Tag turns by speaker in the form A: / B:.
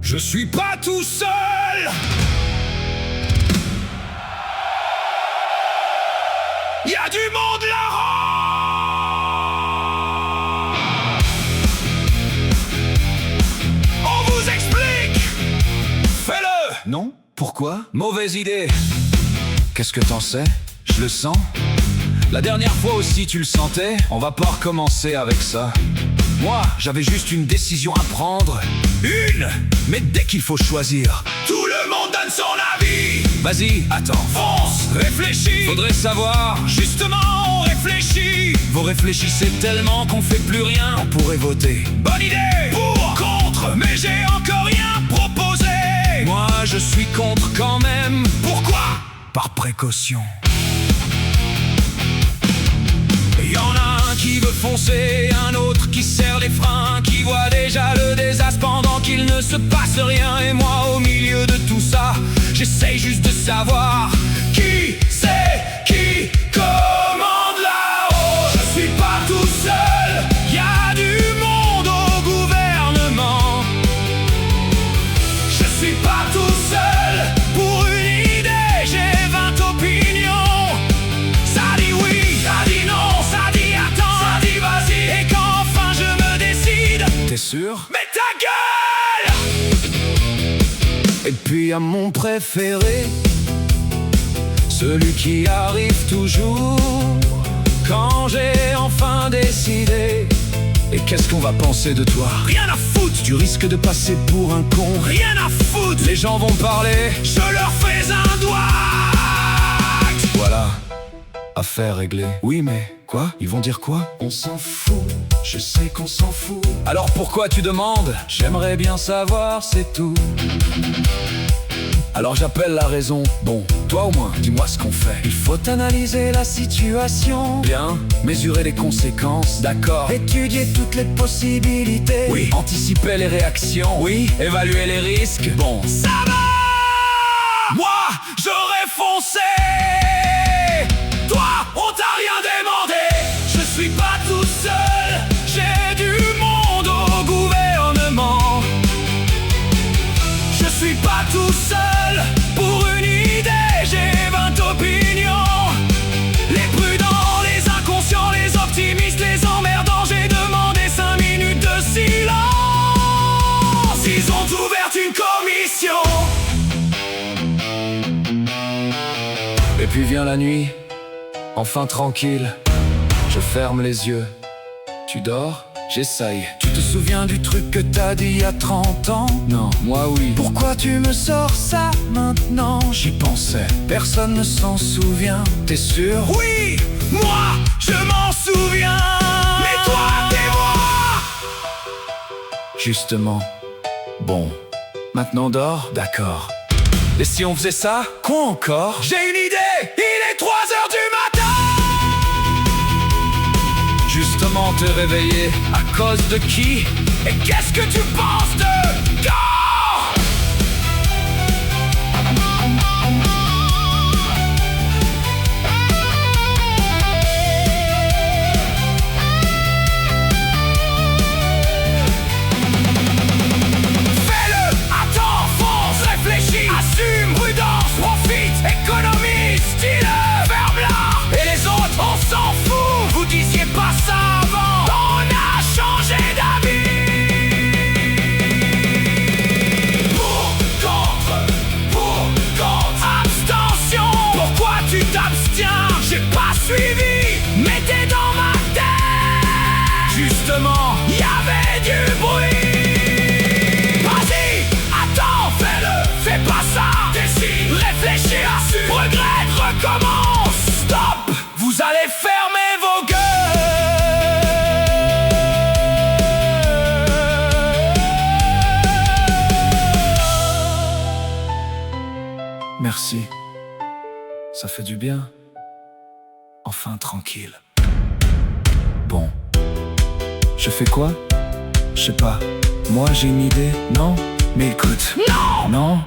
A: Je suis pas tout seul. Y a du monde là-haut. On vous explique. Fais-le.
B: Non? Pourquoi?
A: Mauvaise idée.
B: Qu'est-ce que t'en sais? Je le sens.
A: La dernière fois aussi tu le sentais.
B: On va pas recommencer avec ça. Moi, j'avais juste une décision à prendre.
A: Une.
B: Mais dès qu'il faut choisir,
A: Tout le monde donne son avis.
B: vas-y, attends.
A: Fonce, réfléchis.
B: Faudrait savoir.
A: Justement, on réfléchit.
B: Vous réfléchissez tellement qu'on fait plus rien. On pourrait voter.
A: Bonne idée. Pour, contre, mais j'ai encore rien proposé.
B: Moi, je suis contre quand même.
A: Pourquoi?
B: Par précaution.
A: Y en a un qui veut foncer, un autre qui serre les freins, qui voit déjà le désastre pendant qu'il ne se passe rien. Et moi au milieu de tout ça, j'essaye juste de savoir qui c'est qui commande là-haut. Je suis pas tout seul, y a du monde au gouvernement. Je suis pas tout seul, pour une idée j'ai 20 opinions. Ça dit oui, ça dit non, ça dit attends, ça dit vas-y. Et quand enfin je me décide,
B: T'es sûr?
A: mets ta gueule.
B: Et puis à mon préféré, celui qui arrive toujours quand j'ai enfin décidé. Et qu'est-ce qu'on va penser de toi?
A: Rien à foutre,
B: Tu risques de passer pour un con.
A: rien à foutre.
B: Les gens vont parler.
A: Je leur fais un doigt.
B: Voilà, affaire réglée. Oui, mais quoi? Ils vont dire quoi? On s'en fout, je sais qu'on s'en fout.
A: Alors pourquoi tu demandes?
B: J'aimerais bien savoir, c'est tout. Alors j'appelle la raison. Bon, toi au moins, dis-moi ce qu'on fait. Il faut analyser la situation.
A: Bien.
B: Mesurer les conséquences.
A: D'accord.
B: Étudier toutes les possibilités.
A: Oui.
B: Anticiper les réactions.
A: Oui.
B: Évaluer les risques.
A: Bon, ça va. Moi, j'aurais foncé. Toi, on t'a rien demandé. Je suis pas tout seul. J'ai du monde au gouvernement. Je suis pas tout seul. Pour une idée, j'ai 20 opinions. Les prudents, les inconscients, les optimistes, les emmerdants. J'ai demandé 5 minutes de silence. Ils ont ouvert une commission.
B: Et puis vient la nuit, enfin tranquille. Je ferme les yeux. Tu dors? J'essaye. Tu te souviens du truc que t'as dit il y a 30 ans?
A: Non, moi oui.
B: Pourquoi tu me sors ça maintenant?
A: J'y pensais.
B: Personne ne s'en souvient. T'es sûr?
A: Oui, moi, je m'en souviens. Mais toi, t'es moi.
B: Justement. Bon. Maintenant dors? D'accord. Et si on faisait ça? Quoi encore?
A: J'ai une idée. Il est 3 heures du matin.
B: Justement te réveiller. À cause de qui?
A: Et qu'est-ce que tu penses de quand? Fais-le, attends, fonce, réfléchis, assume, prudence, profite, économise, dis-le, ferme-la. Et les autres, on s'en fout. Vous disiez pas ça avant. On a changé d'avis. Pour, contre, abstention. Pourquoi tu t'abstiens? J'ai pas suivi, mais t'es dans ma tête.
B: Justement.
A: Y avait du bruit. Vas-y, attends, fais-le, fais pas ça. Décide, réfléchis, assume, regrette, recommence. Stop, vous allez fermer vos gueules.
B: Merci. Ça fait du bien. Enfin tranquille. Bon. Je fais quoi? Je sais pas. Moi j'ai une idée, non? Mais écoute.
A: Non,
B: Non?